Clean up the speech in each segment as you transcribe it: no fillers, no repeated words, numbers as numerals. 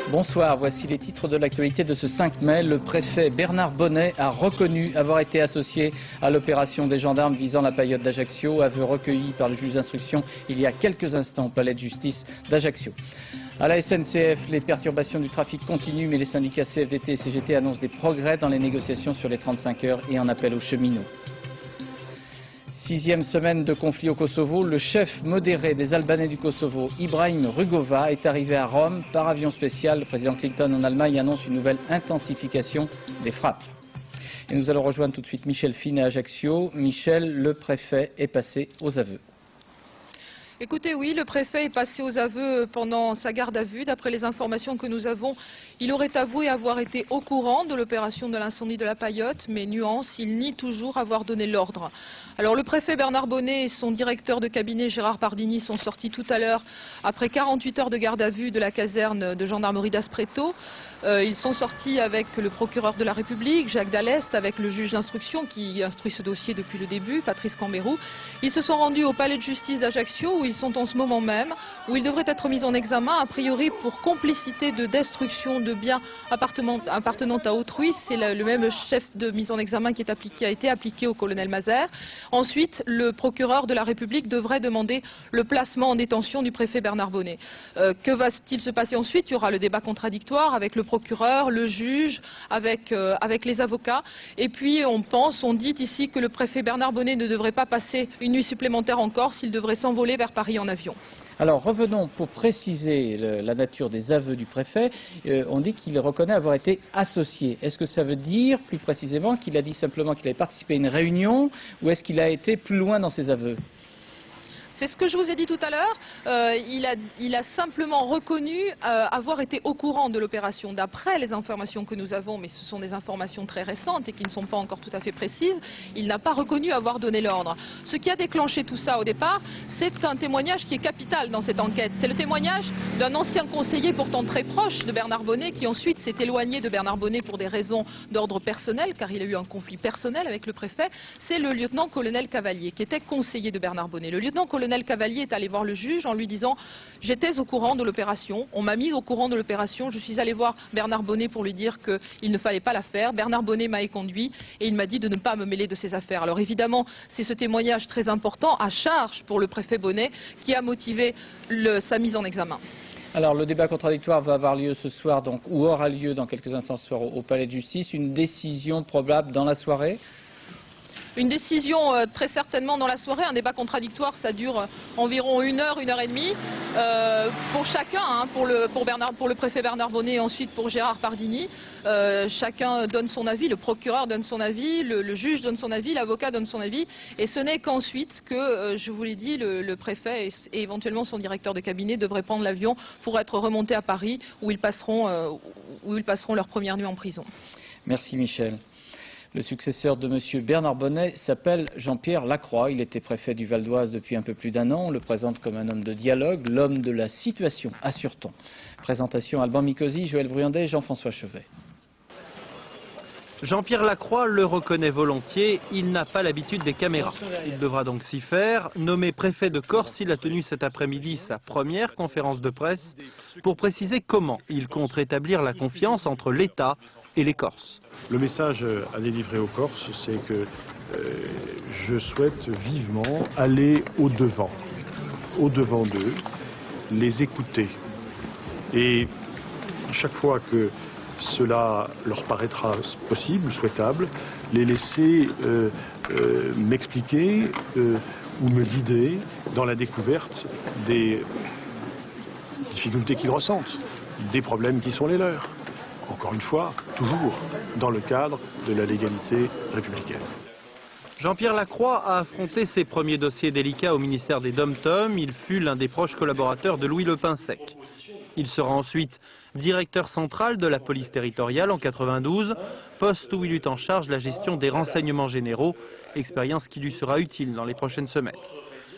Bonsoir, voici les titres de l'actualité de ce 5 mai. Le préfet Bernard Bonnet a reconnu avoir été associé à l'opération des gendarmes visant la paillote d'Ajaccio, aveu recueilli par le juge d'instruction il y a quelques instants au palais de justice d'Ajaccio. À la SNCF, les perturbations du trafic continuent, mais les syndicats CFDT et CGT annoncent des progrès dans les négociations sur les 35 heures et en appellent aux cheminots. 6e semaine de conflit au Kosovo, le chef modéré des Albanais du Kosovo, Ibrahim Rugova, est arrivé à Rome par avion spécial. Le président Clinton en Allemagne annonce une nouvelle intensification des frappes. Et nous allons rejoindre tout de suite Michel Fine à Ajaccio. Michel, le préfet est passé aux aveux. Écoutez, oui, le préfet est passé aux aveux pendant sa garde à vue. D'après les informations que nous avons, il aurait avoué avoir été au courant de l'opération de l'incendie de la paillote, mais nuance, il nie toujours avoir donné l'ordre. Alors le préfet Bernard Bonnet et son directeur de cabinet Gérard Pardini sont sortis tout à l'heure après 48 heures de garde à vue de la caserne de gendarmerie d'Aspreto. Ils sont sortis avec le procureur de la République, Jacques Dallest, avec le juge d'instruction qui instruit ce dossier depuis le début, Patrice Cambérou. Ils se sont rendus au palais de justice d'Ajaccio où ils sont en ce moment même, où ils devraient être mis en examen, a priori pour complicité de destruction de biens appartenant à autrui. C'est le même chef de mise en examen qui a été appliqué au colonel Mazère. Ensuite, le procureur de la République devrait demander le placement en détention du préfet Bernard Bonnet. Que va-t-il se passer ensuite? Il y aura le débat contradictoire avec le procureur, le juge, avec les avocats. Et puis on dit ici que le préfet Bernard Bonnet ne devrait pas passer une nuit supplémentaire en Corse, il devrait s'envoler vers Paris en avion. Alors revenons pour préciser la nature des aveux du préfet. On dit qu'il reconnaît avoir été associé. Est-ce que ça veut dire plus précisément qu'il a dit simplement qu'il avait participé à une réunion ou est-ce qu'il a été plus loin dans ses aveux ? C'est ce que je vous ai dit tout à l'heure. Il a simplement reconnu avoir été au courant de l'opération. D'après les informations que nous avons, mais ce sont des informations très récentes et qui ne sont pas encore tout à fait précises, il n'a pas reconnu avoir donné l'ordre. Ce qui a déclenché tout ça au départ, c'est un témoignage qui est capital dans cette enquête. C'est le témoignage d'un ancien conseiller pourtant très proche de Bernard Bonnet, qui ensuite s'est éloigné de Bernard Bonnet pour des raisons d'ordre personnel, car il a eu un conflit personnel avec le préfet. C'est le lieutenant-colonel Cavalier, qui était conseiller de Bernard Bonnet. Le lieutenant-colonel Cavalier est allé voir le juge en lui disant « J'étais au courant de l'opération, on m'a mis au courant de l'opération, je suis allé voir Bernard Bonnet pour lui dire qu'il ne fallait pas la faire. Bernard Bonnet m'a éconduit et il m'a dit de ne pas me mêler de ses affaires. » Alors évidemment, c'est ce témoignage très important à charge pour le préfet Bonnet qui a motivé sa mise en examen. Alors le débat contradictoire va avoir lieu ce soir, donc, ou aura lieu dans quelques instants ce soir au palais de justice. Une décision probable dans la soirée ? Une décision très certainement dans la soirée. Un débat contradictoire, ça dure environ 1 heure, 1 heure et demie pour chacun, pour le préfet Bernard Bonnet et ensuite pour Gérard Pardini. Chacun donne son avis, le procureur donne son avis, le juge donne son avis, l'avocat donne son avis. Et ce n'est qu'ensuite que, je vous l'ai dit, le préfet et éventuellement son directeur de cabinet devraient prendre l'avion pour être remontés à Paris où ils passeront leur première nuit en prison. Merci Michel. Le successeur de M. Bernard Bonnet s'appelle Jean-Pierre Lacroix. Il était préfet du Val d'Oise depuis un peu plus d'1 an. On le présente comme un homme de dialogue, l'homme de la situation, assure-t-on. Présentation Alban Mikosi, Joël Bruyandet, Jean-François Chevet. Jean-Pierre Lacroix le reconnaît volontiers, il n'a pas l'habitude des caméras. Il devra donc s'y faire. Nommé préfet de Corse, il a tenu cet après-midi sa première conférence de presse pour préciser comment il compte rétablir la confiance entre l'État et les Corses. Le message à délivrer aux Corses, c'est que je souhaite vivement aller au-devant d'eux, les écouter. Et chaque fois que cela leur paraîtra possible, souhaitable, les laisser m'expliquer ou me guider dans la découverte des difficultés qu'ils ressentent, des problèmes qui sont les leurs. Encore une fois, toujours dans le cadre de la légalité républicaine. Jean-Pierre Lacroix a affronté ses premiers dossiers délicats au ministère des Dom-Tom. Il fut l'un des proches collaborateurs de Louis Le Pinsec. Il sera ensuite directeur central de la police territoriale en 92, poste où il eut en charge la gestion des renseignements généraux, expérience qui lui sera utile dans les prochaines semaines.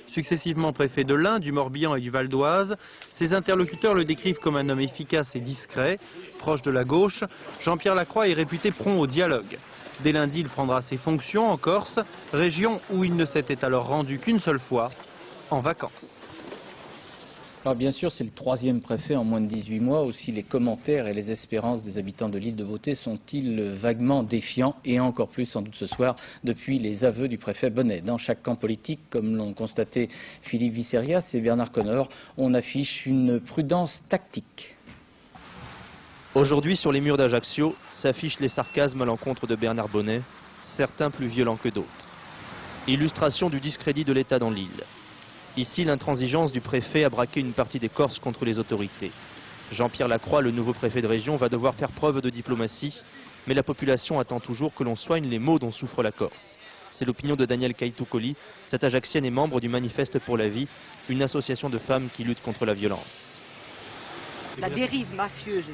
Successivement préfet de l'Ain, du Morbihan et du Val d'Oise, ses interlocuteurs le décrivent comme un homme efficace et discret, proche de la gauche. Jean-Pierre Lacroix est réputé prompt au dialogue. Dès lundi, il prendra ses fonctions en Corse, région où il ne s'était alors rendu qu'une seule fois, en vacances. Alors bien sûr, c'est le 3e préfet en moins de 18 mois. Aussi, les commentaires et les espérances des habitants de l'île de Beauté sont-ils vaguement défiants, et encore plus sans doute ce soir, depuis les aveux du préfet Bonnet. Dans chaque camp politique, comme l'ont constaté Philippe Visserias et Bernard Connor, on affiche une prudence tactique. Aujourd'hui, sur les murs d'Ajaccio, s'affichent les sarcasmes à l'encontre de Bernard Bonnet, certains plus violents que d'autres. Illustration du discrédit de l'État dans l'île. Ici, l'intransigeance du préfet a braqué une partie des Corses contre les autorités. Jean-Pierre Lacroix, le nouveau préfet de région, va devoir faire preuve de diplomatie, mais la population attend toujours que l'on soigne les maux dont souffre la Corse. C'est l'opinion de Danielle Kaitou-Colli. Cette Ajaccienne est membre du Manifeste pour la vie, une association de femmes qui lutte contre la violence. La dérive mafieuse,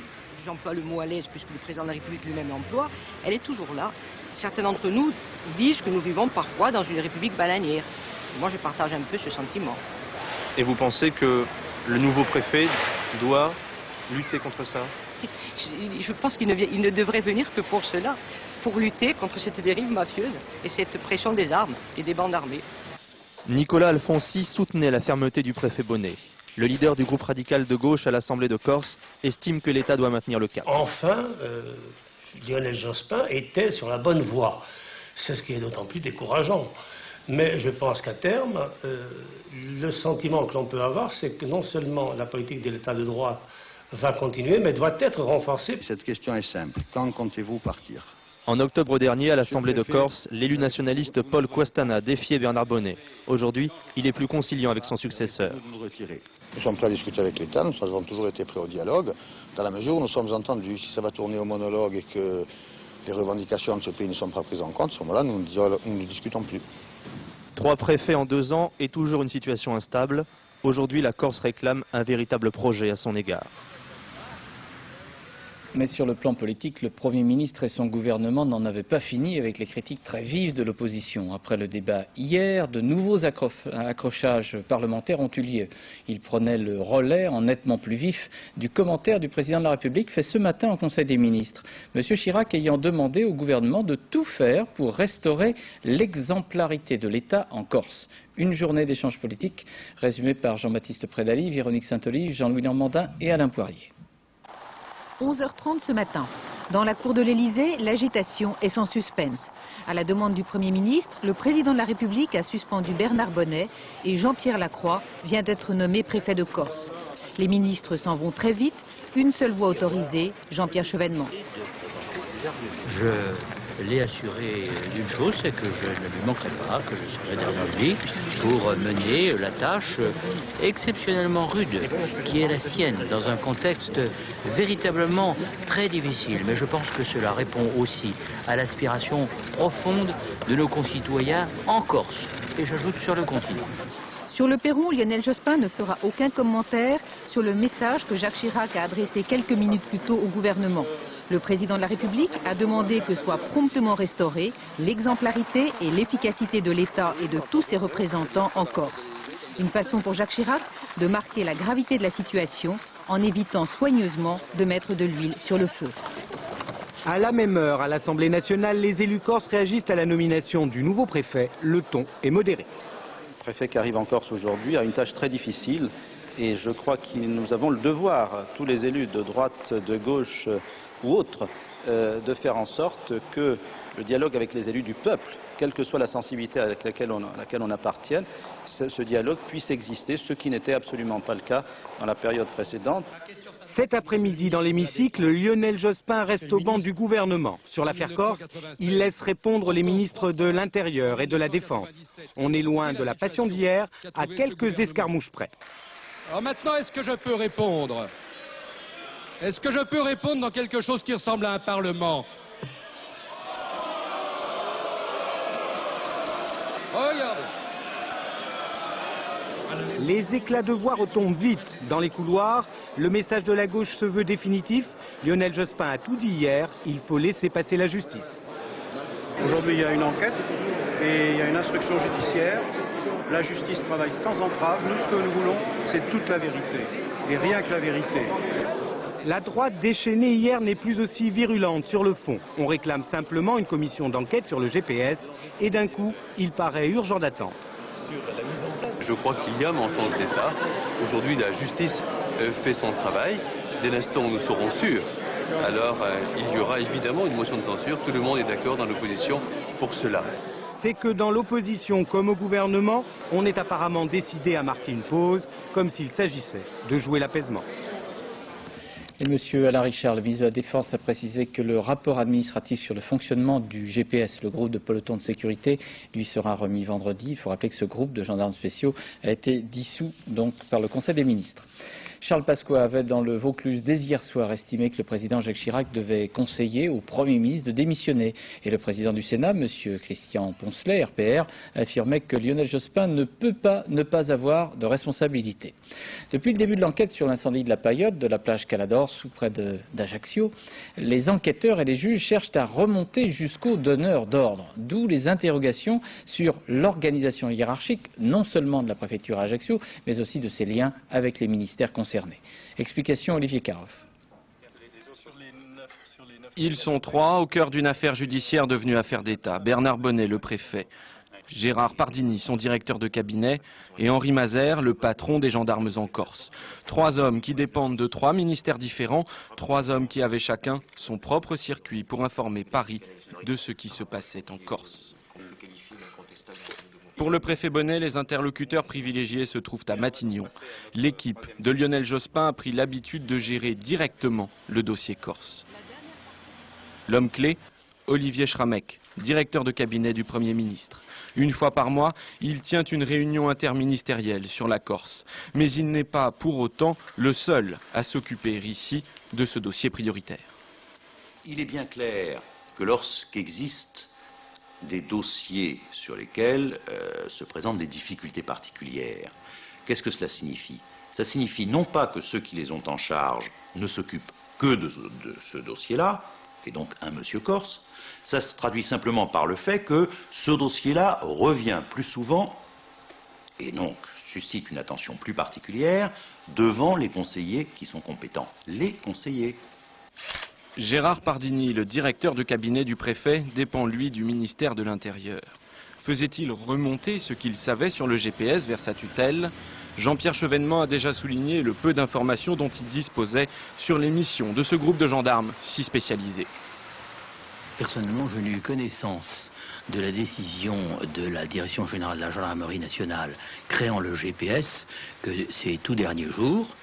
j'emploie le mot à l'aise puisque le président de la République lui-même l'emploie, elle est toujours là. Certains d'entre nous disent que nous vivons parfois dans une république bananière. Moi, je partage un peu ce sentiment. Et vous pensez que le nouveau préfet doit lutter contre ça? Je pense qu'il ne devrait venir que pour cela, pour lutter contre cette dérive mafieuse et cette pression des armes et des bandes armées. Nicolas Alfonsi soutenait la fermeté du préfet Bonnet. Le leader du groupe radical de gauche à l'Assemblée de Corse estime que l'État doit maintenir le cap. Enfin, Lionel Jospin était sur la bonne voie. C'est ce qui est d'autant plus décourageant. Mais je pense qu'à terme, le sentiment que l'on peut avoir, c'est que non seulement la politique de l'État de droit va continuer, mais doit être renforcée. Cette question est simple. Quand comptez-vous partir? En octobre dernier, à l'Assemblée de Corse, l'élu nationaliste Paul Quastana défiait Bernard Bonnet. Aujourd'hui, il est plus conciliant avec son successeur. Nous sommes prêts à discuter avec l'État, nous avons toujours été prêts au dialogue, dans la mesure où nous sommes entendus. Si ça va tourner au monologue et que les revendications de ce pays ne sont pas prises en compte, à ce moment-là, nous ne discutons plus. 3 préfets en 2 ans et toujours une situation instable. Aujourd'hui, la Corse réclame un véritable projet à son égard. Mais sur le plan politique, le Premier ministre et son gouvernement n'en avaient pas fini avec les critiques très vives de l'opposition. Après le débat hier, de nouveaux accrochages parlementaires ont eu lieu. Ils prenaient le relais, en nettement plus vif, du commentaire du président de la République fait ce matin au Conseil des ministres. M. Chirac ayant demandé au gouvernement de tout faire pour restaurer l'exemplarité de l'État en Corse. Une journée d'échanges politiques résumée par Jean-Baptiste Prédaly, Véronique Saint-Olive, Jean-Louis Normandin et Alain Poirier. 11h30 ce matin. Dans la cour de l'Élysée, l'agitation est sans suspense. À la demande du Premier ministre, le président de la République a suspendu Bernard Bonnet et Jean-Pierre Lacroix vient d'être nommé préfet de Corse. Les ministres s'en vont très vite. Une seule voix autorisée, Jean-Pierre Chevènement. Je l'ai assuré d'une chose, c'est que je ne lui manquerai pas, que je serai derrière lui pour mener la tâche exceptionnellement rude qui est la sienne dans un contexte véritablement très difficile. Mais je pense que cela répond aussi à l'aspiration profonde de nos concitoyens en Corse, et j'ajoute sur le continent. Sur le perron, Lionel Jospin ne fera aucun commentaire sur le message que Jacques Chirac a adressé quelques minutes plus tôt au gouvernement. Le président de la République a demandé que soit promptement restaurée l'exemplarité et l'efficacité de l'État et de tous ses représentants en Corse. Une façon pour Jacques Chirac de marquer la gravité de la situation en évitant soigneusement de mettre de l'huile sur le feu. À la même heure, à l'Assemblée nationale, les élus corses réagissent à la nomination du nouveau préfet. Le ton est modéré. Le préfet qui arrive en Corse aujourd'hui a une tâche très difficile et je crois que nous avons le devoir, tous les élus de droite, de gauche ou autres, de faire en sorte que le dialogue avec les élus du peuple, quelle que soit la sensibilité à laquelle on appartienne, ce dialogue puisse exister, ce qui n'était absolument pas le cas dans la période précédente. Cet après-midi, dans l'hémicycle, Lionel Jospin reste au banc du gouvernement. Sur l'affaire Corse, il laisse répondre les ministres de l'Intérieur et de la Défense. On est loin de la passion d'hier, à quelques escarmouches près. Alors maintenant, est-ce que je peux répondre? Est-ce que je peux répondre dans quelque chose qui ressemble à un parlement? Regardez. Les éclats de voix retombent vite dans les couloirs. Le message de la gauche se veut définitif. Lionel Jospin a tout dit hier, il faut laisser passer la justice. Aujourd'hui, il y a une enquête et il y a une instruction judiciaire. La justice travaille sans entrave. Nous, ce que nous voulons, c'est toute la vérité. Et rien que la vérité. La droite déchaînée hier n'est plus aussi virulente sur le fond. On réclame simplement une commission d'enquête sur le GPS et d'un coup, il paraît urgent d'attendre. Je crois qu'il y a mensonge d'État. Aujourd'hui, la justice fait son travail. Dès l'instant où nous serons sûrs, alors il y aura évidemment une motion de censure. Tout le monde est d'accord dans l'opposition pour cela. C'est que dans l'opposition comme au gouvernement, on est apparemment décidé à marquer une pause, comme s'il s'agissait de jouer l'apaisement. Et M. Alain Richard, le ministre de la Défense, a précisé que le rapport administratif sur le fonctionnement du GPS, le groupe de peloton de sécurité, lui sera remis vendredi. Il faut rappeler que ce groupe de gendarmes spéciaux a été dissous donc par le Conseil des ministres. Charles Pasqua avait dans le Vaucluse dès hier soir estimé que le président Jacques Chirac devait conseiller au Premier ministre de démissionner. Et le président du Sénat, M. Christian Poncelet, RPR, affirmait que Lionel Jospin ne peut pas ne pas avoir de responsabilité. Depuis le début de l'enquête sur l'incendie de la Paillote, de la plage Calador, sous près d'Ajaccio, les enquêteurs et les juges cherchent à remonter jusqu'au donneur d'ordre. D'où les interrogations sur l'organisation hiérarchique, non seulement de la préfecture à Ajaccio, mais aussi de ses liens avec les ministères concernés. Explication Olivier Caroff. Ils sont trois au cœur d'une affaire judiciaire devenue affaire d'État. Bernard Bonnet, le préfet, Gérard Pardini, son directeur de cabinet, et Henri Mazère, le patron des gendarmes en Corse. Trois hommes qui dépendent de trois ministères différents, trois hommes qui avaient chacun son propre circuit pour informer Paris de ce qui se passait en Corse. Pour le préfet Bonnet, les interlocuteurs privilégiés se trouvent à Matignon. L'équipe de Lionel Jospin a pris l'habitude de gérer directement le dossier corse. L'homme clé, Olivier Schrammeck, directeur de cabinet du Premier ministre. Une fois par mois, il tient une réunion interministérielle sur la Corse. Mais il n'est pas pour autant le seul à s'occuper ici de ce dossier prioritaire. Il est bien clair que lorsqu'existent des dossiers sur lesquels se présentent des difficultés particulières. Qu'est-ce que cela signifie? Ça signifie non pas que ceux qui les ont en charge ne s'occupent que de ce dossier-là, et donc un monsieur Corse, ça se traduit simplement par le fait que ce dossier-là revient plus souvent, et donc suscite une attention plus particulière, devant les conseillers qui sont compétents. Les conseillers. Gérard Pardini, le directeur de cabinet du préfet, dépend lui du ministère de l'Intérieur. Faisait-il remonter ce qu'il savait sur le GPS vers sa tutelle? Jean-Pierre Chevènement a déjà souligné le peu d'informations dont il disposait sur les missions de ce groupe de gendarmes si spécialisé. Personnellement, je n'ai eu connaissance de la décision de la Direction générale de la gendarmerie nationale créant le GPS que ces tout derniers jours.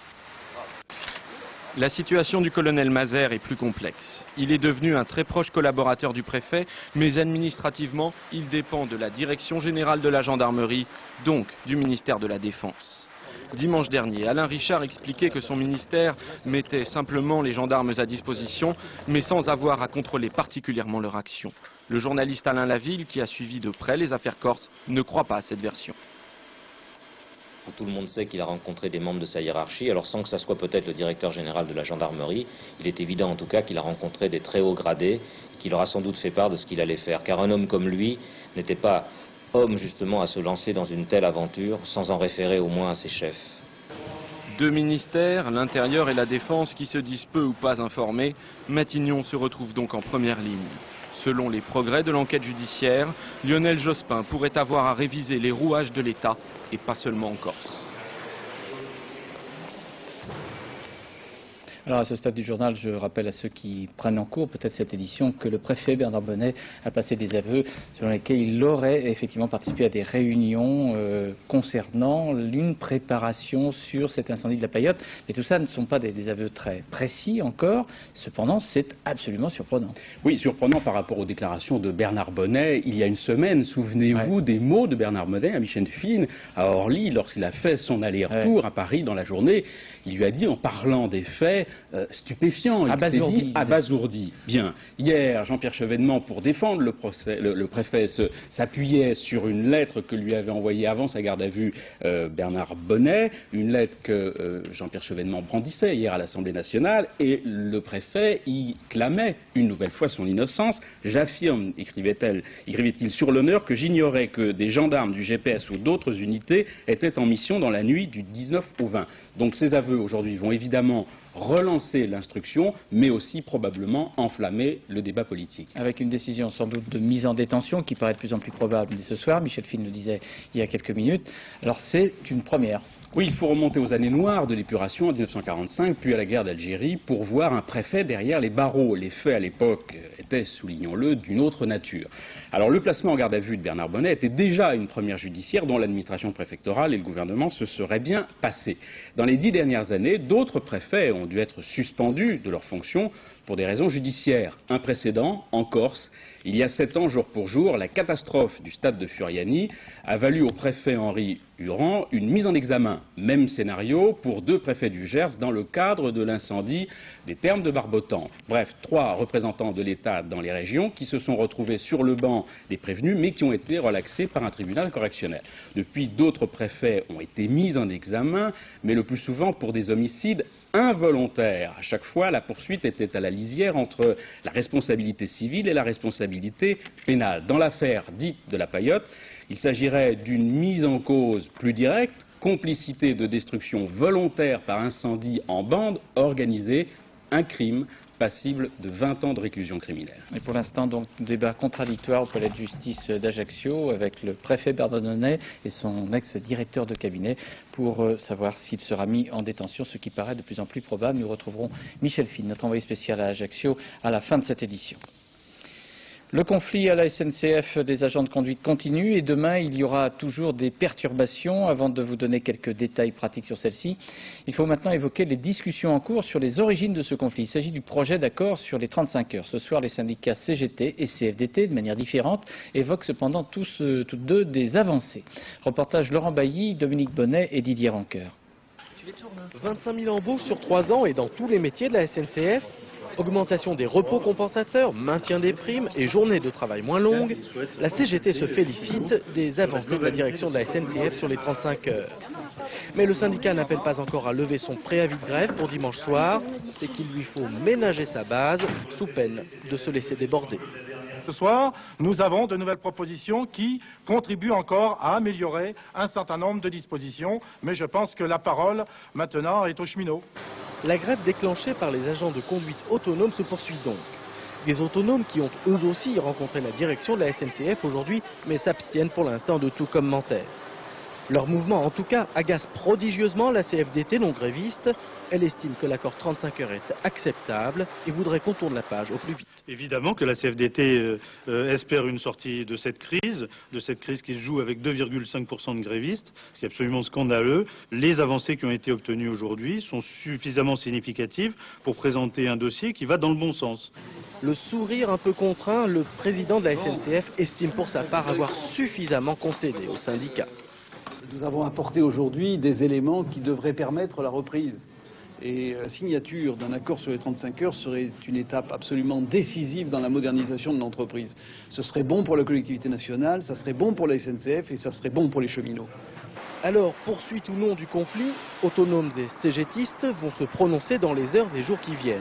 La situation du colonel Mazère est plus complexe. Il est devenu un très proche collaborateur du préfet, mais administrativement, il dépend de la Direction générale de la gendarmerie, donc du ministère de la Défense. Dimanche dernier, Alain Richard expliquait que son ministère mettait simplement les gendarmes à disposition, mais sans avoir à contrôler particulièrement leur action. Le journaliste Alain Laville, qui a suivi de près les affaires corses, ne croit pas à cette version. Tout le monde sait qu'il a rencontré des membres de sa hiérarchie, alors sans que ça soit peut-être le directeur général de la gendarmerie, il est évident en tout cas qu'il a rencontré des très hauts gradés, qu'il leur a sans doute fait part de ce qu'il allait faire, car un homme comme lui n'était pas homme justement à se lancer dans une telle aventure sans en référer au moins à ses chefs. Deux ministères, l'Intérieur et la Défense, qui se disent peu ou pas informés, Matignon se retrouve donc en première ligne. Selon les progrès de l'enquête judiciaire, Lionel Jospin pourrait avoir à réviser les rouages de l'État, et pas seulement en Corse. Alors à ce stade du journal, je rappelle à ceux qui prennent en cours peut-être cette édition que le préfet Bernard Bonnet a passé des aveux selon lesquels il aurait effectivement participé à des réunions concernant une préparation sur cet incendie de la Paillote. Mais tout ça ne sont pas des aveux très précis encore. Cependant, c'est absolument surprenant. Oui, surprenant par rapport aux déclarations de Bernard Bonnet il y a une semaine. Souvenez-vous des mots de Bernard Bonnet à Michel Fine, à Orly, lorsqu'il a fait son aller-retour à Paris dans la journée. Il lui a dit, en parlant des faits, stupéfiant, il s'est dit abasourdi. Bien, hier, Jean-Pierre Chevènement, pour défendre le préfet, s'appuyait sur une lettre que lui avait envoyée avant sa garde à vue Bernard Bonnet, une lettre que Jean-Pierre Chevènement brandissait hier à l'Assemblée nationale, et le préfet y clamait une nouvelle fois son innocence. J'affirme, écrivait-il sur l'honneur, que j'ignorais que des gendarmes du GPS ou d'autres unités étaient en mission dans la nuit du 19 au 20. Donc ces aveux aujourd'hui vont évidemment relancer l'instruction, mais aussi probablement enflammer le débat politique. Avec une décision sans doute de mise en détention qui paraît de plus en plus probable dès ce soir, Michel Fine le disait il y a quelques minutes. Alors c'est une première. Oui, il faut remonter aux années noires de l'épuration en 1945, puis à la guerre d'Algérie, pour voir un préfet derrière les barreaux. Les faits à l'époque étaient, soulignons-le, d'une autre nature. Alors le placement en garde à vue de Bernard Bonnet était déjà une première judiciaire dont l'administration préfectorale et le gouvernement se seraient bien passés. Dans les 10 dernières années, d'autres préfets ont dû être suspendus de leurs fonctions pour des raisons judiciaires. Un précédent, en Corse, il y a 7 ans, jour pour jour, la catastrophe du stade de Furiani a valu au préfet Henri Huran une mise en examen, même scénario, pour 2 préfets du Gers dans le cadre de l'incendie des Thermes de Barbotan. Bref, 3 représentants de l'État dans les régions qui se sont retrouvés sur le banc des prévenus, mais qui ont été relaxés par un tribunal correctionnel. Depuis, d'autres préfets ont été mis en examen, mais le plus souvent pour des homicides involontaire. À chaque fois, la poursuite était à la lisière entre la responsabilité civile et la responsabilité pénale. Dans l'affaire dite de la Paillote, il s'agirait d'une mise en cause plus directe, complicité de destruction volontaire par incendie en bande organisée, un crime passible de 20 ans de réclusion criminelle. Et pour l'instant, donc, débat contradictoire au palais de justice d'Ajaccio avec le préfet Bernard Bonnet et son ex-directeur de cabinet pour savoir s'il sera mis en détention, ce qui paraît de plus en plus probable. Nous retrouverons Michel Fine, notre envoyé spécial à Ajaccio, à la fin de cette édition. Le conflit à la SNCF des agents de conduite continue et demain il y aura toujours des perturbations. Avant de vous donner quelques détails pratiques sur celle-ci, il faut maintenant évoquer les discussions en cours sur les origines de ce conflit. Il s'agit du projet d'accord sur les 35 heures. Ce soir, les syndicats CGT et CFDT, de manière différente, évoquent cependant toutes deux des avancées. Reportage Laurent Bailly, Dominique Bonnet et Didier Rancoeur. 25 000 embauches sur 3 ans et dans tous les métiers de la SNCF. Augmentation des repos compensateurs, maintien des primes et journées de travail moins longues, la CGT se félicite des avancées de la direction de la SNCF sur les 35 heures. Mais le syndicat n'appelle pas encore à lever son préavis de grève pour dimanche soir, c'est qu'il lui faut ménager sa base sous peine de se laisser déborder. Ce soir, nous avons de nouvelles propositions qui contribuent encore à améliorer un certain nombre de dispositions, mais je pense que la parole maintenant est aux cheminots. La grève déclenchée par les agents de conduite autonome se poursuit donc. Des autonomes qui ont eux aussi rencontré la direction de la SNCF aujourd'hui, mais s'abstiennent pour l'instant de tout commentaire. Leur mouvement, en tout cas, agace prodigieusement la CFDT non gréviste. Elle estime que l'accord 35 heures est acceptable et voudrait qu'on tourne la page au plus vite. Évidemment que la CFDT espère une sortie de cette crise qui se joue avec 2,5% de grévistes, ce qui est absolument scandaleux. Les avancées qui ont été obtenues aujourd'hui sont suffisamment significatives pour présenter un dossier qui va dans le bon sens. Le sourire un peu contraint, le président de la SNCF estime pour sa part avoir suffisamment concédé aux syndicats. Nous avons apporté aujourd'hui des éléments qui devraient permettre la reprise. Et la signature d'un accord sur les 35 heures serait une étape absolument décisive dans la modernisation de l'entreprise. Ce serait bon pour la collectivité nationale, ça serait bon pour la SNCF et ça serait bon pour les cheminots. Alors, poursuite ou non du conflit, autonomes et CGTistes vont se prononcer dans les heures et jours qui viennent.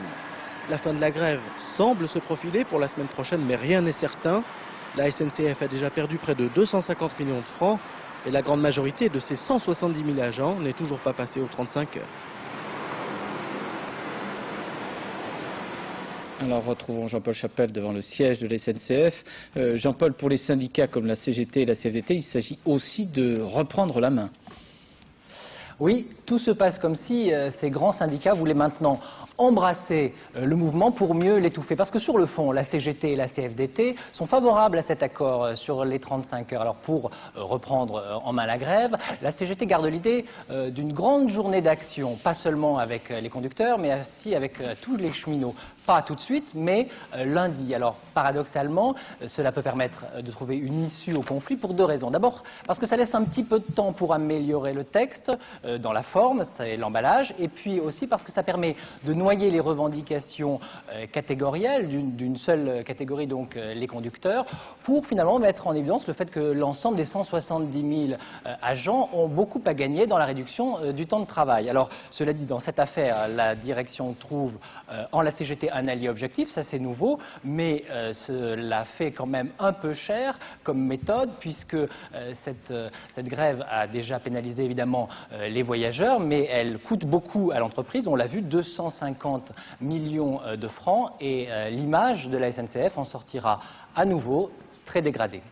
La fin de la grève semble se profiler pour la semaine prochaine, mais rien n'est certain. La SNCF a déjà perdu près de 250 millions de francs et la grande majorité de ses 170 000 agents n'est toujours pas passée aux 35 heures. Alors retrouvons Jean-Paul Chapelle devant le siège de la SNCF. Jean-Paul, pour les syndicats comme la CGT et la CFDT, il s'agit aussi de reprendre la main. Oui, tout se passe comme si ces grands syndicats voulaient maintenant embrasser le mouvement pour mieux l'étouffer. Parce que sur le fond, la CGT et la CFDT sont favorables à cet accord sur les 35 heures. Alors pour reprendre en main la grève, la CGT garde l'idée d'une grande journée d'action, pas seulement avec les conducteurs, mais aussi avec tous les cheminots. Pas tout de suite, mais lundi. Alors paradoxalement, cela peut permettre de trouver une issue au conflit pour 2 raisons. D'abord, parce que ça laisse un petit peu de temps pour améliorer le texte dans la forme, c'est l'emballage, et puis aussi parce que ça permet de noyer les revendications catégorielles d'une seule catégorie, donc les conducteurs, pour finalement mettre en évidence le fait que l'ensemble des 170 000 agents ont beaucoup à gagner dans la réduction du temps de travail. Alors, cela dit, dans cette affaire, la direction trouve en la CGT un allié objectif, ça c'est nouveau, mais cela fait quand même un peu cher comme méthode, puisque cette grève a déjà pénalisé évidemment les voyageurs, mais elle coûte beaucoup à l'entreprise. On l'a vu, 250 millions de francs, et l'image de la SNCF en sortira à nouveau très dégradée.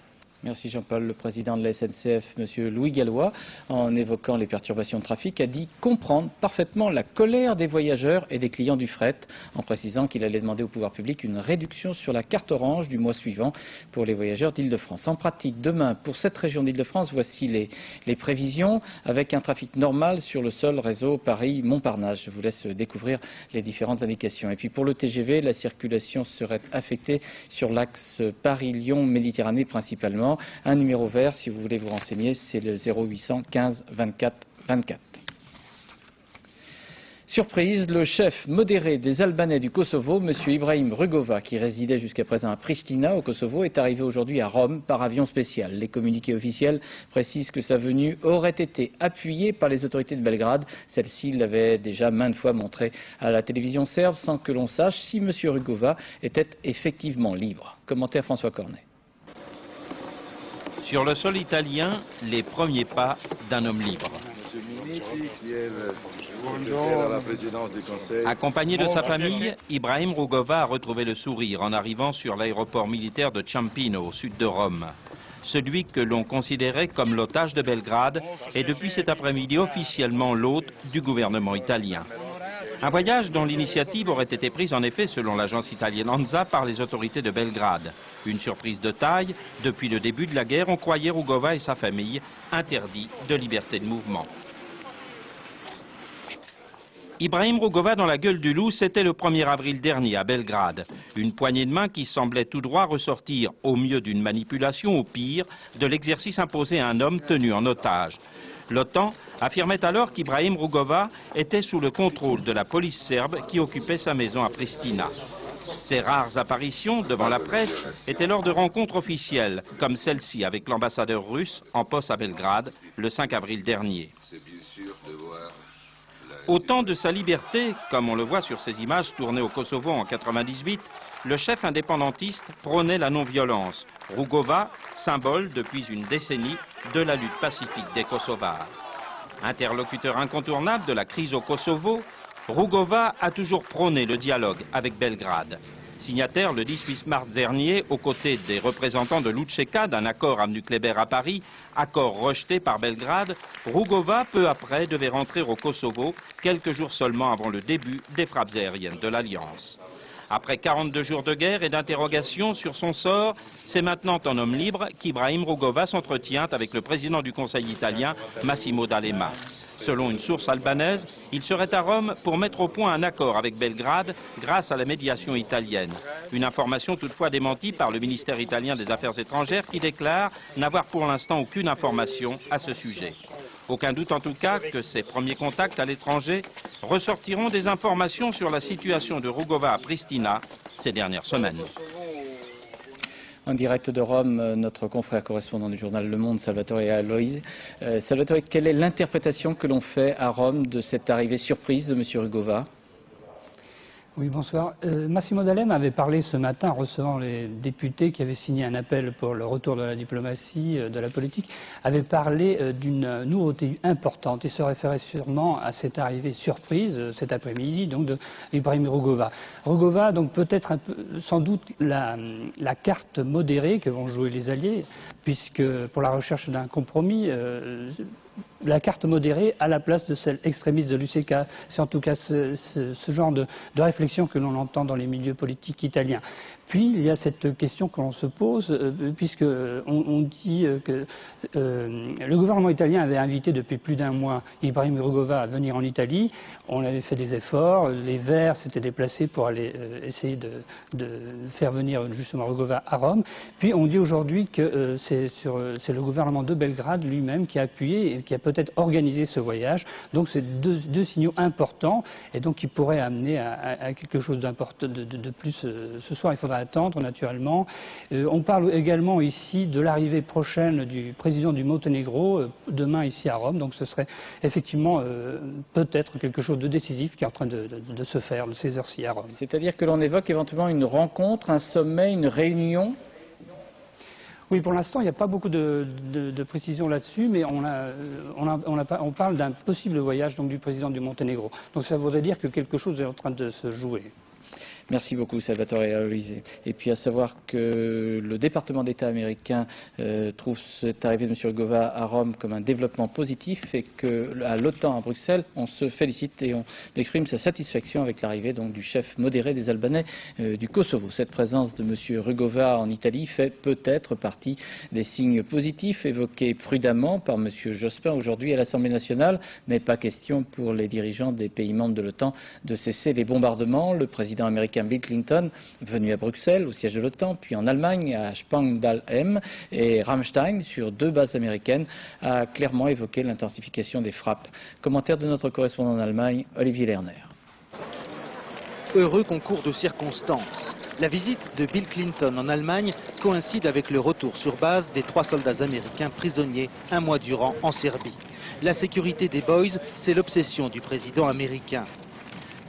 Merci Jean-Paul. Le président de la SNCF, M. Louis Gallois, en évoquant les perturbations de trafic, a dit comprendre parfaitement la colère des voyageurs et des clients du fret, en précisant qu'il allait demander au pouvoir public une réduction sur la carte orange du mois suivant pour les voyageurs d'Île-de-France. En pratique, demain, pour cette région d'Île-de-France, voici les prévisions, avec un trafic normal sur le seul réseau Paris-Montparnasse. Je vous laisse découvrir les différentes indications. Et puis pour le TGV, la circulation serait affectée sur l'axe Paris-Lyon-Méditerranée principalement. Un numéro vert, si vous voulez vous renseigner, c'est le 0800 15 24 24. Surprise, le chef modéré des Albanais du Kosovo, M. Ibrahim Rugova, qui résidait jusqu'à présent à Pristina, au Kosovo, est arrivé aujourd'hui à Rome par avion spécial. Les communiqués officiels précisent que sa venue aurait été appuyée par les autorités de Belgrade. Celle-ci l'avait déjà maintes fois montré à la télévision serbe, sans que l'on sache si M. Rugova était effectivement libre. Commentaire François Cornet. Sur le sol italien, les premiers pas d'un homme libre. Accompagné de sa famille, Ibrahim Rugova a retrouvé le sourire en arrivant sur l'aéroport militaire de Ciampino, au sud de Rome. Celui que l'on considérait comme l'otage de Belgrade est depuis cet après-midi officiellement l'hôte du gouvernement italien. Un voyage dont l'initiative aurait été prise en effet, selon l'agence italienne ANSA, par les autorités de Belgrade. Une surprise de taille. Depuis le début de la guerre, on croyait Rugova et sa famille interdits de liberté de mouvement. Ibrahim Rugova dans la gueule du loup, c'était le 1er avril dernier à Belgrade. Une poignée de main qui semblait tout droit ressortir, au mieux d'une manipulation, au pire, de l'exercice imposé à un homme tenu en otage. L'OTAN affirmait alors qu'Ibrahim Rugova était sous le contrôle de la police serbe qui occupait sa maison à Pristina. Ces rares apparitions devant la presse étaient lors de rencontres officielles, comme celle-ci avec l'ambassadeur russe en poste à Belgrade le 5 avril dernier. Au temps de sa liberté, comme on le voit sur ces images tournées au Kosovo en 1998, le chef indépendantiste prônait la non-violence. Rugova, symbole depuis une décennie de la lutte pacifique des Kosovars. Interlocuteur incontournable de la crise au Kosovo, Rugova a toujours prôné le dialogue avec Belgrade. Signataire le 18 mars dernier, aux côtés des représentants de l'UÇK d'un accord à Mukleber à Paris, accord rejeté par Belgrade, Rugova, peu après, devait rentrer au Kosovo, quelques jours seulement avant le début des frappes aériennes de l'Alliance. Après 42 jours de guerre et d'interrogation sur son sort, c'est maintenant en homme libre qu'Ibrahim Rugova s'entretient avec le président du Conseil italien, Massimo D'Alema. Selon une source albanaise, il serait à Rome pour mettre au point un accord avec Belgrade grâce à la médiation italienne. Une information toutefois démentie par le ministère italien des Affaires étrangères qui déclare n'avoir pour l'instant aucune information à ce sujet. Aucun doute en tout cas que ces premiers contacts à l'étranger ressortiront des informations sur la situation de Rugova à Pristina ces dernières semaines. En direct de Rome, notre confrère correspondant du journal Le Monde, Salvatore Aloisi. Salvatore, quelle est l'interprétation que l'on fait à Rome de cette arrivée surprise de M. Rugova ? Oui, bonsoir. Massimo D'Alema avait parlé ce matin en recevant les députés qui avaient signé un appel pour le retour de la diplomatie, de la politique, avait parlé d'une nouveauté importante et se référait sûrement à cette arrivée surprise cet après-midi donc de Ibrahim Rugova. Rugova, donc peut-être un peu, sans doute la carte modérée que vont jouer les Alliés, puisque pour la recherche d'un compromis, la carte modérée à la place de celle extrémiste de l'UÇK. C'est en tout cas ce genre de réflexion que l'on entend dans les milieux politiques italiens. Puis il y a cette question que l'on se pose, puisque on dit que le gouvernement italien avait invité depuis plus d'un mois Ibrahim Rugova à venir en Italie. On avait fait des efforts, les Verts s'étaient déplacés pour aller essayer de faire venir justement Rugova à Rome. Puis on dit aujourd'hui que c'est le gouvernement de Belgrade lui-même qui a appuyé et qui a peut-être peut-être organiser ce voyage. Donc c'est deux signaux importants et donc qui pourraient amener à quelque chose d'important de plus. Ce soir, il faudra attendre naturellement. On parle également ici de l'arrivée prochaine du président du Monténégro demain ici à Rome. Donc ce serait effectivement peut-être quelque chose de décisif qui est en train de se faire de ces heures-ci à Rome. C'est-à-dire que l'on évoque éventuellement une rencontre, un sommet, une réunion? Oui, pour l'instant, il n'y a pas beaucoup de précisions là-dessus, mais on parle d'un possible voyage donc, du président du Monténégro. Donc ça voudrait dire que quelque chose est en train de se jouer. Merci beaucoup, Salvatore Aloisi. Et puis à savoir que le département d'État américain trouve cette arrivée de M. Rugova à Rome comme un développement positif et qu'à l'OTAN à Bruxelles, on se félicite et on exprime sa satisfaction avec l'arrivée donc du chef modéré des Albanais du Kosovo. Cette présence de M. Rugova en Italie fait peut-être partie des signes positifs évoqués prudemment par M. Jospin aujourd'hui à l'Assemblée nationale, mais pas question pour les dirigeants des pays membres de l'OTAN de cesser les bombardements. Le président américain Bill Clinton, venu à Bruxelles, au siège de l'OTAN, puis en Allemagne, à Spangdahlem et Ramstein, sur 2 bases américaines, a clairement évoqué l'intensification des frappes. Commentaire de notre correspondant en Allemagne, Olivier Lerner. Heureux concours de circonstances. La visite de Bill Clinton en Allemagne coïncide avec le retour sur base des 3 soldats américains prisonniers un mois durant en Serbie. La sécurité des boys, c'est l'obsession du président américain.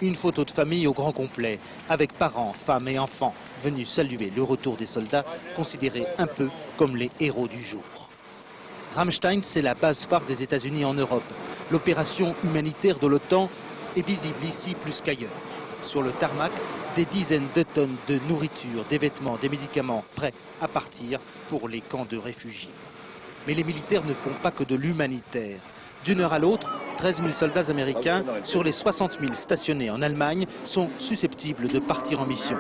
Une photo de famille au grand complet, avec parents, femmes et enfants, venus saluer le retour des soldats, considérés un peu comme les héros du jour. Ramstein, c'est la base phare des États-Unis en Europe. L'opération humanitaire de l'OTAN est visible ici plus qu'ailleurs. Sur le tarmac, des dizaines de tonnes de nourriture, des vêtements, des médicaments prêts à partir pour les camps de réfugiés. Mais les militaires ne font pas que de l'humanitaire. D'une heure à l'autre, 13 000 soldats américains sur les 60 000 stationnés en Allemagne sont susceptibles de partir en mission.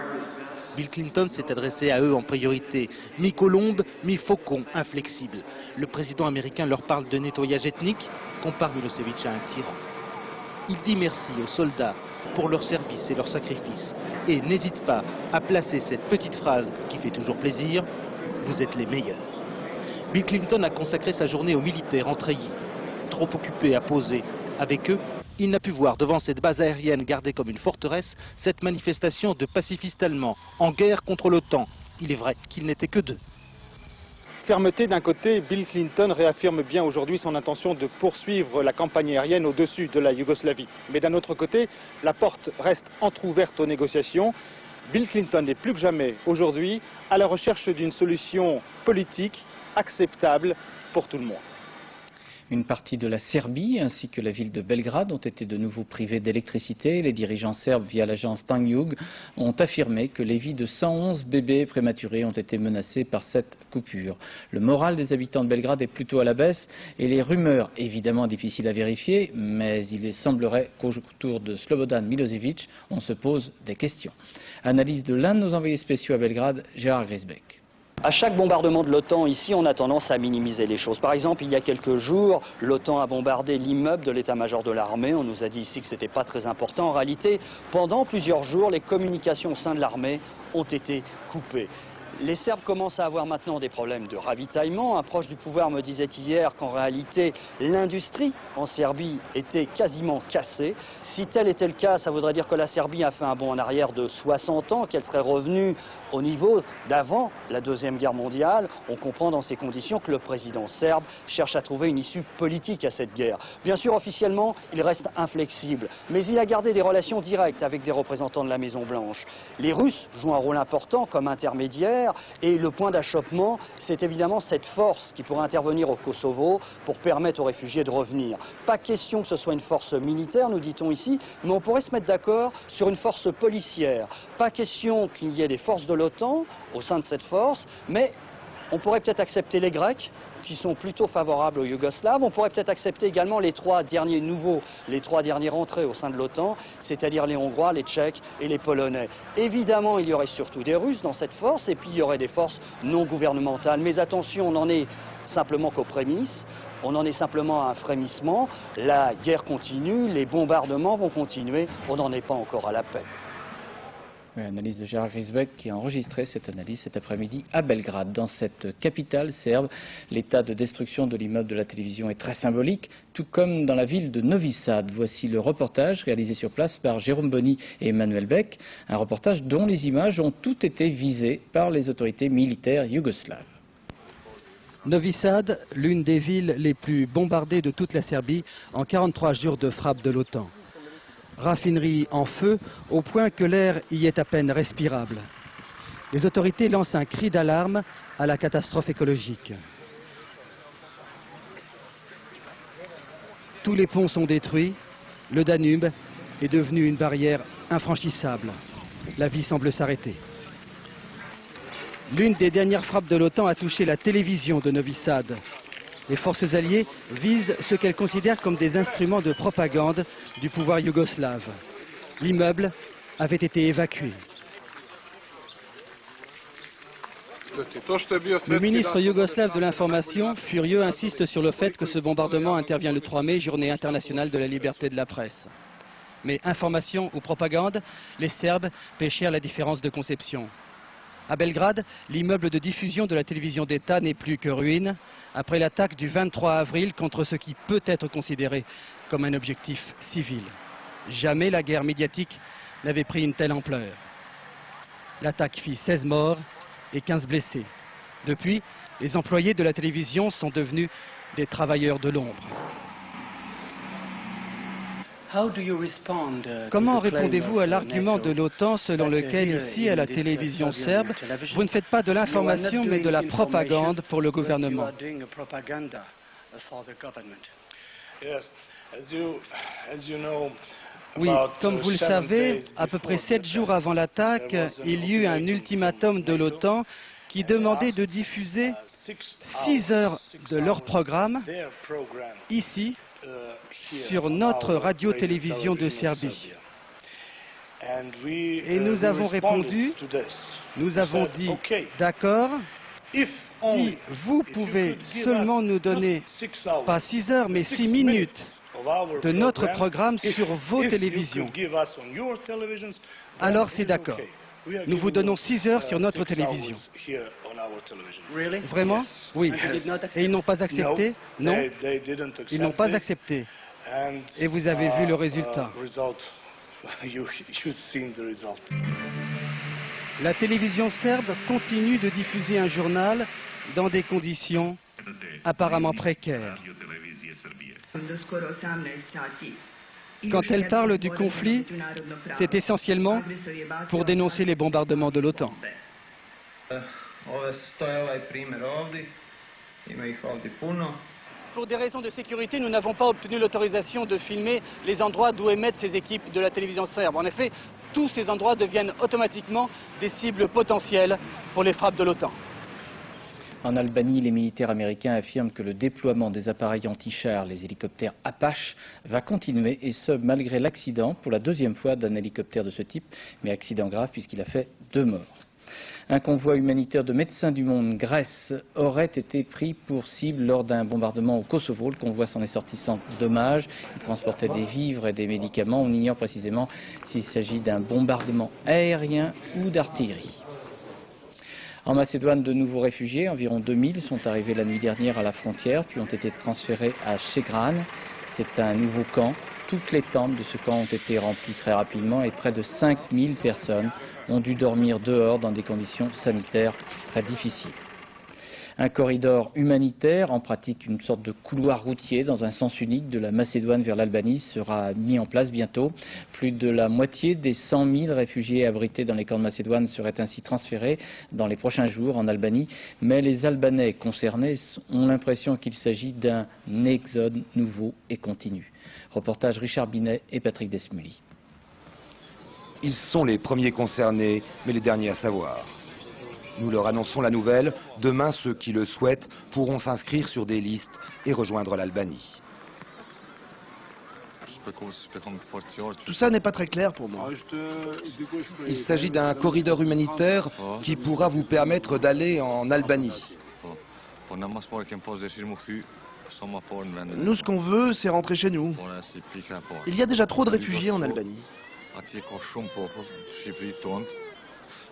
Bill Clinton s'est adressé à eux en priorité, mi-colombe, mi-faucon, inflexible. Le président américain leur parle de nettoyage ethnique, compare Milosevic à un tyran. Il dit merci aux soldats pour leur service et leur sacrifice et n'hésite pas à placer cette petite phrase qui fait toujours plaisir, « Vous êtes les meilleurs ». Bill Clinton a consacré sa journée aux militaires en treillis. Trop occupé à poser avec eux, il n'a pu voir devant cette base aérienne gardée comme une forteresse cette manifestation de pacifistes allemands en guerre contre l'OTAN. Il est vrai qu'ils n'étaient que 2. Fermeté d'un côté, Bill Clinton réaffirme bien aujourd'hui son intention de poursuivre la campagne aérienne au-dessus de la Yougoslavie. Mais d'un autre côté, la porte reste entrouverte aux négociations. Bill Clinton est plus que jamais aujourd'hui à la recherche d'une solution politique acceptable pour tout le monde. Une partie de la Serbie ainsi que la ville de Belgrade ont été de nouveau privés d'électricité. Les dirigeants serbes, via l'agence Tanjug, ont affirmé que les vies de 111 bébés prématurés ont été menacées par cette coupure. Le moral des habitants de Belgrade est plutôt à la baisse et les rumeurs, évidemment difficiles à vérifier, mais il semblerait qu'autour de Slobodan Milosevic, on se pose des questions. Analyse de l'un de nos envoyés spéciaux à Belgrade, Gérard Grisbeck. À chaque bombardement de l'OTAN, ici, on a tendance à minimiser les choses. Par exemple, il y a quelques jours, l'OTAN a bombardé l'immeuble de l'état-major de l'armée. On nous a dit ici que ce n'était pas très important. En réalité, pendant plusieurs jours, les communications au sein de l'armée ont été coupées. Les Serbes commencent à avoir maintenant des problèmes de ravitaillement. Un proche du pouvoir me disait hier qu'en réalité, l'industrie en Serbie était quasiment cassée. Si tel était le cas, ça voudrait dire que la Serbie a fait un bond en arrière de 60 ans, qu'elle serait revenue au niveau d'avant la Deuxième Guerre mondiale. On comprend dans ces conditions que le président serbe cherche à trouver une issue politique à cette guerre. Bien sûr, officiellement, il reste inflexible, mais il a gardé des relations directes avec des représentants de la Maison-Blanche. Les Russes jouent un rôle important comme intermédiaires. Et le point d'achoppement, c'est évidemment cette force qui pourrait intervenir au Kosovo pour permettre aux réfugiés de revenir. Pas question que ce soit une force militaire, nous dit-on ici, mais on pourrait se mettre d'accord sur une force policière. Pas question qu'il y ait des forces de l'OTAN au sein de cette force, mais on pourrait peut-être accepter les Grecs, qui sont plutôt favorables aux Yougoslaves. On pourrait peut-être accepter également les 3 derniers nouveaux, les 3 derniers rentrés au sein de l'OTAN, c'est-à-dire les Hongrois, les Tchèques et les Polonais. Évidemment, il y aurait surtout des Russes dans cette force, et puis il y aurait des forces non gouvernementales. Mais attention, on n'en est simplement qu'aux prémices. On en est simplement à un frémissement. La guerre continue, les bombardements vont continuer. On n'en est pas encore à la paix. Oui, analyse de Gérard Grisbeck qui a enregistré cette analyse cet après-midi à Belgrade. Dans cette capitale serbe, l'état de destruction de l'immeuble de la télévision est très symbolique, tout comme dans la ville de Novi Sad. Voici le reportage réalisé sur place par Jérôme Boni et Emmanuel Beck, un reportage dont les images ont toutes été visées par les autorités militaires yougoslaves. Novi Sad, l'une des villes les plus bombardées de toute la Serbie en 43 jours de frappe de l'OTAN. Raffinerie en feu, au point que l'air y est à peine respirable. Les autorités lancent un cri d'alarme à la catastrophe écologique. Tous les ponts sont détruits, le Danube est devenu une barrière infranchissable. La vie semble s'arrêter. L'une des dernières frappes de l'OTAN a touché la télévision de Novi Sad. Les forces alliées visent ce qu'elles considèrent comme des instruments de propagande du pouvoir yougoslave. L'immeuble avait été évacué. Le ministre yougoslave de l'information, furieux, insiste sur le fait que ce bombardement intervient le 3 mai, journée internationale de la liberté de la presse. Mais information ou propagande, les Serbes péchèrent la différence de conception. À Belgrade, l'immeuble de diffusion de la télévision d'État n'est plus que ruine, après l'attaque du 23 avril contre ce qui peut être considéré comme un objectif civil. Jamais la guerre médiatique n'avait pris une telle ampleur. L'attaque fit 16 morts et 15 blessés. Depuis, les employés de la télévision sont devenus des travailleurs de l'ombre. Comment répondez-vous à l'argument de l'OTAN selon lequel ici, à la télévision serbe, vous ne faites pas de l'information mais de la propagande pour le gouvernement? Oui, comme vous le savez, à peu près 7 jours avant l'attaque, il y eut un ultimatum de l'OTAN qui demandait de diffuser 6 heures de leur programme ici, sur notre radio-télévision de Serbie. Et nous avons répondu, nous avons dit, d'accord, si vous pouvez seulement nous donner, pas 6 heures, mais 6 minutes de notre programme sur vos télévisions, alors c'est d'accord. Nous vous donnons 6 heures sur notre télévision. Vraiment? Oui. Et ils n'ont pas accepté? Non. Ils n'ont pas accepté. Et vous avez vu le résultat. La télévision serbe continue de diffuser un journal dans des conditions apparemment précaires. Quand elle parle du conflit, c'est essentiellement pour dénoncer les bombardements de l'OTAN. Pour des raisons de sécurité, nous n'avons pas obtenu l'autorisation de filmer les endroits d'où émettent ces équipes de la télévision serbe. En effet, tous ces endroits deviennent automatiquement des cibles potentielles pour les frappes de l'OTAN. En Albanie, les militaires américains affirment que le déploiement des appareils anti-chars, les hélicoptères Apache, va continuer, et ce, malgré l'accident, pour la 2e fois, d'un hélicoptère de ce type, mais accident grave puisqu'il a fait 2 morts. Un convoi humanitaire de Médecins du Monde Grèce aurait été pris pour cible lors d'un bombardement au Kosovo. Le convoi s'en est sorti sans dommage. Il transportait des vivres et des médicaments. On ignore précisément s'il s'agit d'un bombardement aérien ou d'artillerie. En Macédoine, de nouveaux réfugiés, environ 2000, sont arrivés la nuit dernière à la frontière, puis ont été transférés à Shegran. C'est un nouveau camp. Toutes les tentes de ce camp ont été remplies très rapidement et près de 5000 personnes ont dû dormir dehors dans des conditions sanitaires très difficiles. Un corridor humanitaire, en pratique une sorte de couloir routier dans un sens unique de la Macédoine vers l'Albanie, sera mis en place bientôt. Plus de la moitié des 100 000 réfugiés abrités dans les camps de Macédoine seraient ainsi transférés dans les prochains jours en Albanie. Mais les Albanais concernés ont l'impression qu'il s'agit d'un exode nouveau et continu. Reportage Richard Binet et Patrick Desmully. Ils sont les premiers concernés, mais les derniers à savoir. Nous leur annonçons la nouvelle. Demain, ceux qui le souhaitent pourront s'inscrire sur des listes et rejoindre l'Albanie. Tout ça n'est pas très clair pour moi. Il s'agit d'un corridor humanitaire qui pourra vous permettre d'aller en Albanie. Nous, ce qu'on veut, c'est rentrer chez nous. Il y a déjà trop de réfugiés en Albanie.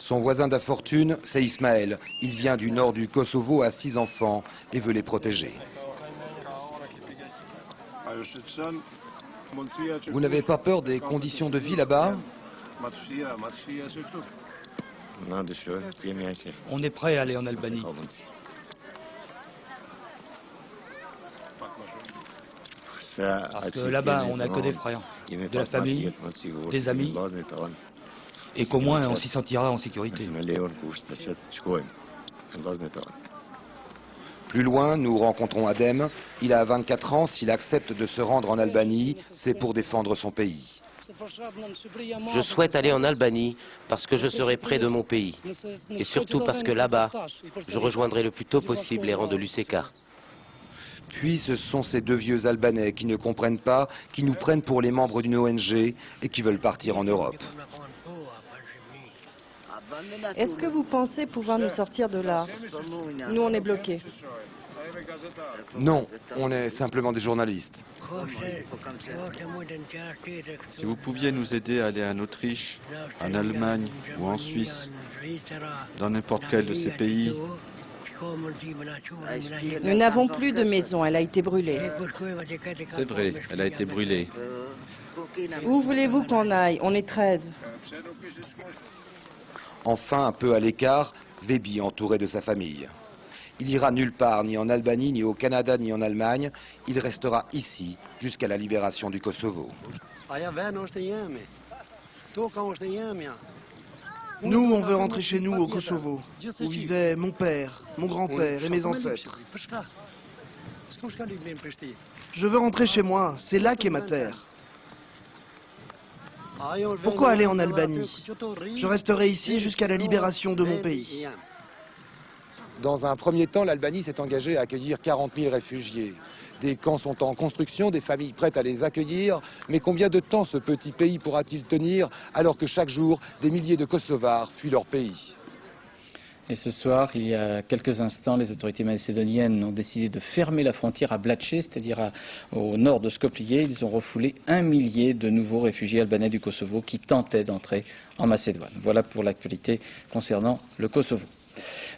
Son voisin d'infortune, c'est Ismaël. Il vient du nord du Kosovo, a 6 enfants et veut les protéger. Vous n'avez pas peur des conditions de vie là-bas? On est prêt à aller en Albanie. Parce que là-bas, on n'a que des frères, de la famille, des amis, et qu'au moins on s'y sentira en sécurité. Plus loin, nous rencontrons Adem. Il a 24 ans. S'il accepte de se rendre en Albanie, c'est pour défendre son pays. Je souhaite aller en Albanie parce que je serai près de mon pays. Et surtout parce que là-bas, je rejoindrai le plus tôt possible les rangs de l'UÇK. Puis ce sont ces 2 vieux Albanais qui ne comprennent pas, qui nous prennent pour les membres d'une ONG et qui veulent partir en Europe. Est-ce que vous pensez pouvoir nous sortir de là? Nous, on est bloqués. Non, on est simplement des journalistes. Si vous pouviez nous aider à aller en Autriche, en Allemagne ou en Suisse, dans n'importe quel de ces pays. Nous n'avons plus de maison, elle a été brûlée. C'est vrai, elle a été brûlée. Où voulez-vous qu'on aille? On est 13. Enfin, un peu à l'écart, Vebi entouré de sa famille. Il ira nulle part, ni en Albanie, ni au Canada, ni en Allemagne. Il restera ici jusqu'à la libération du Kosovo. Nous, on veut rentrer chez nous au Kosovo, où vivaient mon père, mon grand-père et mes ancêtres. Je veux rentrer chez moi, c'est là qu'est ma terre. Pourquoi aller en Albanie? Je resterai ici jusqu'à la libération de mon pays. Dans un premier temps, l'Albanie s'est engagée à accueillir 40 000 réfugiés. Des camps sont en construction, des familles prêtes à les accueillir. Mais combien de temps ce petit pays pourra-t-il tenir alors que chaque jour, des milliers de Kosovars fuient leur pays? Et ce soir, il y a quelques instants, les autorités macédoniennes ont décidé de fermer la frontière à Blaché, c'est-à-dire au nord de Skopje. Ils ont refoulé 1 millier de nouveaux réfugiés albanais du Kosovo qui tentaient d'entrer en Macédoine. Voilà pour l'actualité concernant le Kosovo.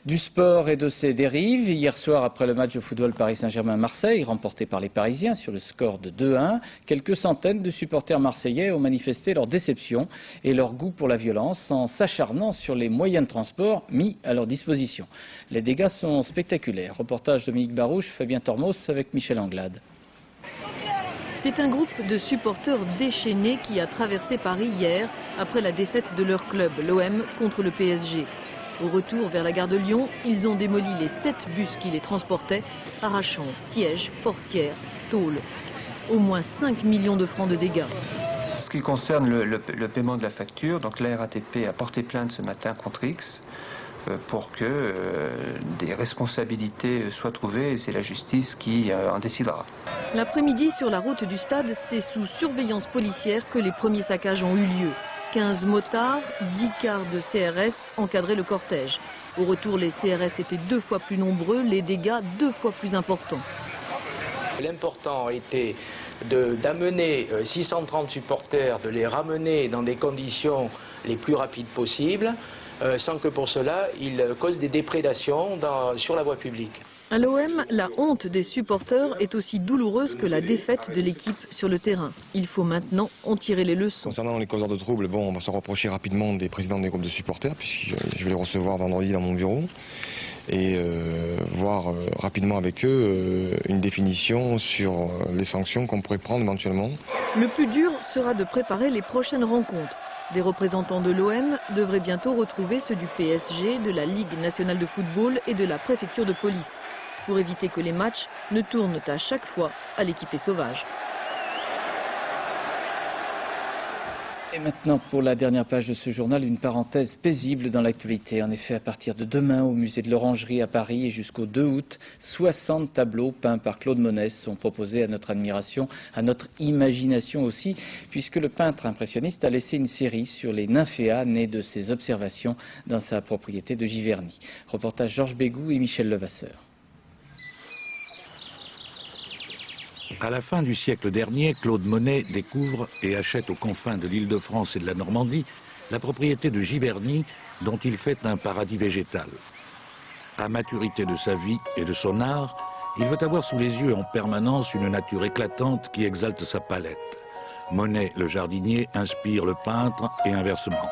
Du sport et de ses dérives. Hier soir, après le match de football Paris Saint-Germain-Marseille, remporté par les Parisiens sur le score de 2-1, quelques centaines de supporters marseillais ont manifesté leur déception et leur goût pour la violence en s'acharnant sur les moyens de transport mis à leur disposition. Les dégâts sont spectaculaires. Reportage Dominique Barouche, Fabien Tormos avec Michel Anglade. C'est un groupe de supporters déchaînés qui a traversé Paris hier après la défaite de leur club, l'OM, contre le PSG. Au retour vers la gare de Lyon, ils ont démoli les 7 bus qui les transportaient, arrachant sièges, portières, tôles. Au moins 5 millions de francs de dégâts. En ce qui concerne le paiement de la facture, donc la RATP a porté plainte ce matin contre X pour que des responsabilités soient trouvées et c'est la justice qui en décidera. L'après-midi, sur la route du stade, c'est sous surveillance policière que les premiers saccages ont eu lieu. 15 motards, 10 cars de CRS encadraient le cortège. Au retour, les CRS étaient 2 fois plus nombreux, les dégâts 2 fois plus importants. L'important était d'amener 630 supporters, de les ramener dans des conditions les plus rapides possibles, sans que pour cela ils causent des déprédations sur la voie publique. À l'OM, la honte des supporters est aussi douloureuse que la défaite de l'équipe sur le terrain. Il faut maintenant en tirer les leçons. Concernant les causeurs de troubles, on va se rapprocher rapidement des présidents des groupes de supporters, puisque je vais les recevoir vendredi dans mon bureau, et voir rapidement avec eux une définition sur les sanctions qu'on pourrait prendre éventuellement. Le plus dur sera de préparer les prochaines rencontres. Des représentants de l'OM devraient bientôt retrouver ceux du PSG, de la Ligue nationale de football et de la préfecture de police, pour éviter que les matchs ne tournent à chaque fois à l'équipée sauvage. Et maintenant, pour la dernière page de ce journal, une parenthèse paisible dans l'actualité. En effet, à partir de demain, au musée de l'Orangerie à Paris et jusqu'au 2 août, 60 tableaux peints par Claude Monet sont proposés à notre admiration, à notre imagination aussi, puisque le peintre impressionniste a laissé une série sur les nymphéas nées de ses observations dans sa propriété de Giverny. Reportage Georges Bégou et Michel Levasseur. À la fin du siècle dernier, Claude Monet découvre et achète aux confins de l'Île-de-France et de la Normandie la propriété de Giverny dont il fait un paradis végétal. À maturité de sa vie et de son art, il veut avoir sous les yeux en permanence une nature éclatante qui exalte sa palette. Monet, le jardinier, inspire le peintre et inversement.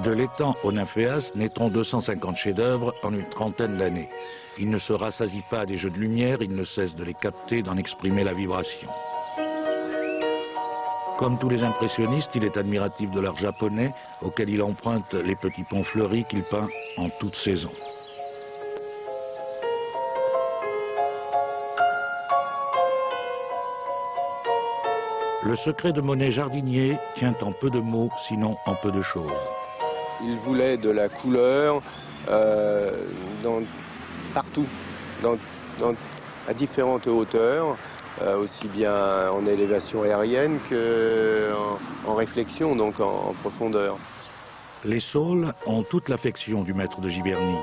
De l'étang au nymphéas naîtront 250 chefs-d'œuvre en une trentaine d'années. Il ne se rassasie pas des jeux de lumière, il ne cesse de les capter, d'en exprimer la vibration. Comme tous les impressionnistes, il est admiratif de l'art japonais, auquel il emprunte les petits ponts fleuris qu'il peint en toute saison. Le secret de Monet jardinier tient en peu de mots, sinon en peu de choses. Il voulait de la couleur partout, à différentes hauteurs, aussi bien en élévation aérienne qu'en réflexion, donc en profondeur. Les saules ont toute l'affection du maître de Giverny.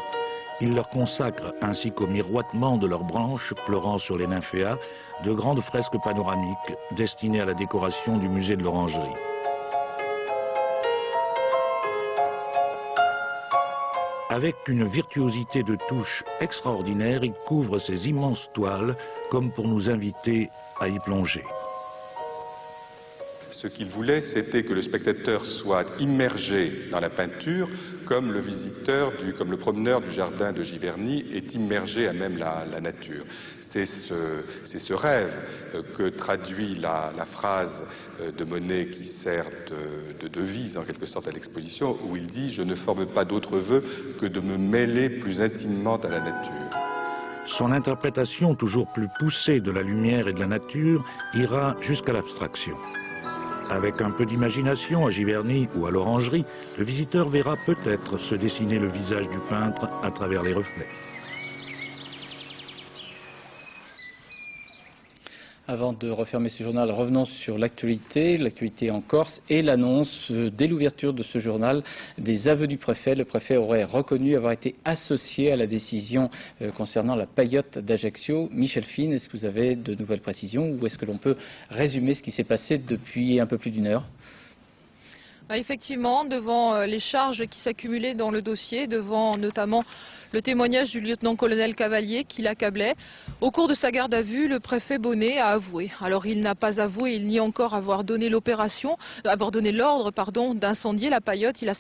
Il leur consacre, ainsi qu'au miroitement de leurs branches pleurant sur les nymphéas, de grandes fresques panoramiques destinées à la décoration du musée de l'Orangerie. Avec une virtuosité de touche extraordinaire, il couvre ces immenses toiles comme pour nous inviter à y plonger. Ce qu'il voulait, c'était que le spectateur soit immergé dans la peinture comme le visiteur, comme le promeneur du jardin de Giverny est immergé à même la nature. C'est ce rêve que traduit la phrase de Monet qui sert de devise en quelque sorte à l'exposition, où il dit « Je ne forme pas d'autre vœu que de me mêler plus intimement à la nature ». Son interprétation toujours plus poussée de la lumière et de la nature ira jusqu'à l'abstraction. Avec un peu d'imagination à Giverny ou à l'Orangerie, le visiteur verra peut-être se dessiner le visage du peintre à travers les reflets. Avant de refermer ce journal, revenons sur l'actualité en Corse et l'annonce dès l'ouverture de ce journal des aveux du préfet. Le préfet aurait reconnu avoir été associé à la décision concernant la paillote d'Ajaccio. Michel Fine, est-ce que vous avez de nouvelles précisions ou est-ce que l'on peut résumer ce qui s'est passé depuis un peu plus d'une heure ? Effectivement, devant les charges qui s'accumulaient dans le dossier, devant notamment le témoignage du lieutenant-colonel Cavalier qui l'accablait, au cours de sa garde à vue, le préfet Bonnet a avoué. Alors il n'a pas avoué, il nie encore avoir donné l'ordre d'incendier la paillote, il a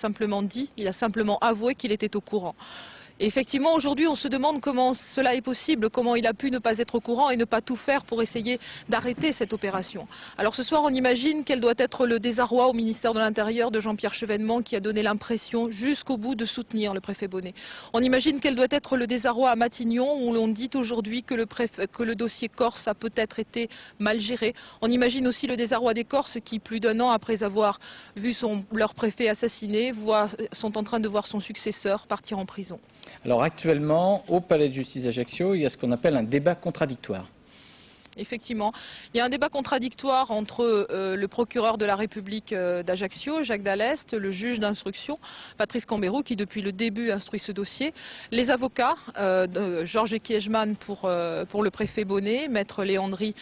simplement avoué qu'il était au courant. Et effectivement, aujourd'hui, on se demande comment cela est possible, comment il a pu ne pas être au courant et ne pas tout faire pour essayer d'arrêter cette opération. Alors ce soir, on imagine quel doit être le désarroi au ministère de l'Intérieur de Jean-Pierre Chevènement qui a donné l'impression jusqu'au bout de soutenir le préfet Bonnet. On imagine quel doit être le désarroi à Matignon où l'on dit aujourd'hui que le dossier Corse a peut-être été mal géré. On imagine aussi le désarroi des Corses qui, plus d'un an après avoir vu leur préfet assassiné, sont en train de voir son successeur partir en prison. Alors actuellement, au palais de justice d'Ajaccio, il y a ce qu'on appelle un débat contradictoire. Effectivement, il y a un débat contradictoire entre le procureur de la République d'Ajaccio, Jacques Dallest, le juge d'instruction, Patrice Cambérou, qui depuis le début instruit ce dossier, les avocats, Georges Kiejman pour le préfet Bonnet, Maître Léandri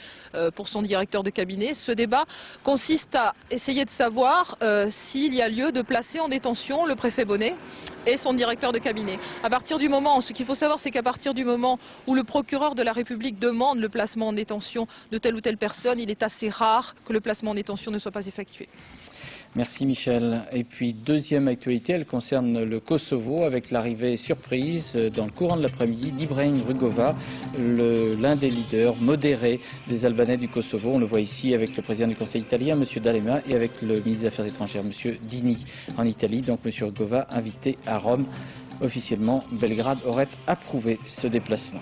pour son directeur de cabinet. Ce débat consiste à essayer de savoir s'il y a lieu de placer en détention le préfet Bonnet et son directeur de cabinet. Ce qu'il faut savoir, c'est qu'à partir du moment où le procureur de la République demande le placement en détention de telle ou telle personne, il est assez rare que le placement en détention ne soit pas effectué. Merci Michel. Et puis deuxième actualité, elle concerne le Kosovo avec l'arrivée surprise dans le courant de l'après-midi d'Ibrahim Rugova, l'un des leaders modérés des Albanais du Kosovo. On le voit ici avec le président du Conseil italien, M. D'Alema, et avec le ministre des Affaires étrangères, M. Dini, en Italie. Donc M. Rugova invité à Rome. Officiellement, Belgrade aurait approuvé ce déplacement.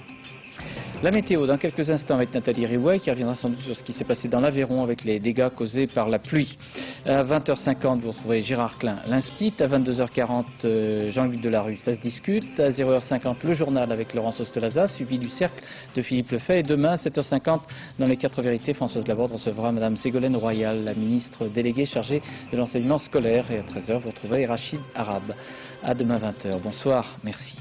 La météo, dans quelques instants avec Nathalie Riouet qui reviendra sans doute sur ce qui s'est passé dans l'Aveyron avec les dégâts causés par la pluie. À 20h50, vous retrouverez Gérard Klein, l'Instit. À 22h40, Jean-Luc Delarue, ça se discute. À 0h50, le journal avec Laurence Ostelaza, suivi du cercle de Philippe Lefay. Et demain, à 7h50, dans les 4 vérités, Françoise Laborde recevra Mme Ségolène Royal, la ministre déléguée chargée de l'enseignement scolaire. Et à 13h, vous retrouverez Rachid Arab. À demain 20h. Bonsoir, merci.